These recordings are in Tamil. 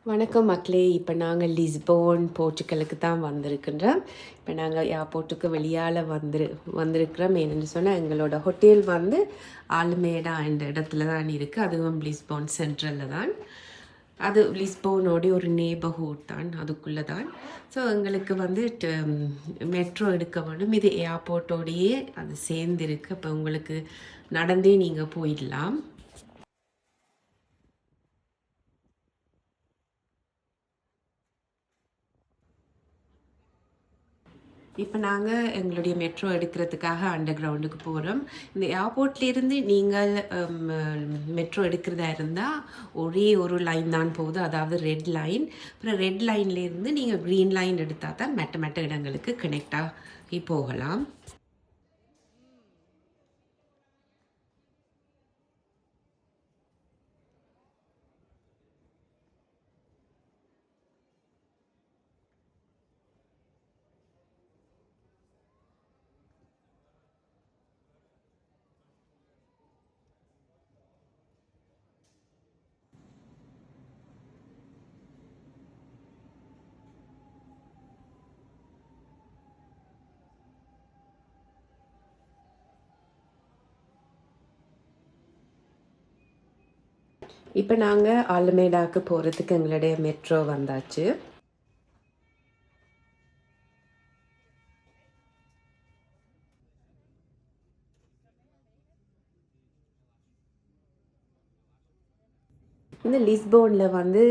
வணக்கம் மக்களே. இப்போ நாங்கள் லிஸ்போன் போர்ச்சுகலுக்கு தான் வந்திருக்கின்றோம். இப்போ நாங்கள் ஏர்போர்ட்டுக்கு வெளியால் வந்திருக்கிறோம். என்னென்னு சொன்னால் எங்களோட ஹோட்டல் வந்து ஆல்மேடா என்ற இடத்துல தான் இருக்குது. அதுவும் லிஸ்போன் சென்ட்ரலில் தான். அது லிஸ்போனோடைய ஒரு நேபர்ஹுட் தான், அதுக்குள்ளே தான். ஸோ எங்களுக்கு வந்து மெட்ரோ எடுக்க வேண்டும். இது ஏர்போர்ட்டோடையே அது சேர்ந்துருக்கு. அப்போ உங்களுக்கு நடந்தே நீங்கள் போயிடலாம். இப்போ நாங்கள் எங்களுடைய மெட்ரோ எடுக்கிறதுக்காக அண்டர் கிரவுண்டுக்கு போகிறோம். இந்த ஏர்போர்ட்லேருந்து நீங்கள் மெட்ரோ எடுக்கிறதா இருந்தால் ஒரே ஒரு லைன் தான் போகுது, அதாவது ரெட் லைன். அப்புறம் ரெட் லைன்லேருந்து நீங்கள் க்ரீன் லைன் எடுத்தால் தான் மெட்ட இடங்களுக்கு கனெக்ட் ஆகி போகலாம். இப்போ நாங்கள் ஆலமேடாவுக்கு போகிறதுக்கு எங்களுடைய மெட்ரோ வந்தாச்சு. இந்த லிஸ்போனில் வந்து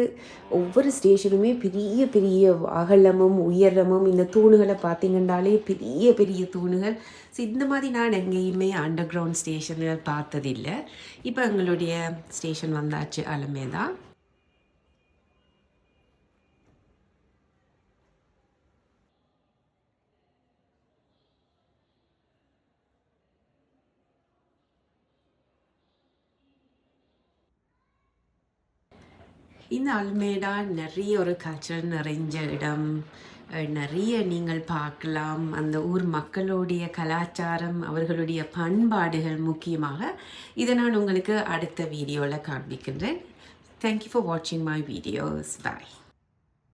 ஒவ்வொரு ஸ்டேஷனுமே பெரிய பெரிய அகலமும் உயரமும், இந்த தூணுகளை பார்த்திங்கன்னாலே பெரிய பெரிய தூணுகள். ஸோ இந்த மாதிரி நான் எங்கேயுமே அண்டர் கிரவுண்ட் ஸ்டேஷனில் பார்த்ததில்லை. இப்போ எங்களுடைய ஸ்டேஷன் வந்தாச்சு, அலமேதா. இந்த அல்மேடா நிறைய ஒரு கல்ச்சர் நிறைஞ்ச இடம். நிறைய நீங்கள் பார்க்கலாம். அந்த ஊர் மக்களுடைய கலாச்சாரம், அவர்களுடைய பண்பாடுகள் முக்கியமாக. இதை நான் உங்களுக்கு அடுத்த வீடியோவில் காண்பிக்கின்றேன். தேங்க்யூ ஃபார் வாட்சிங் மை வீடியோஸ். பாய்.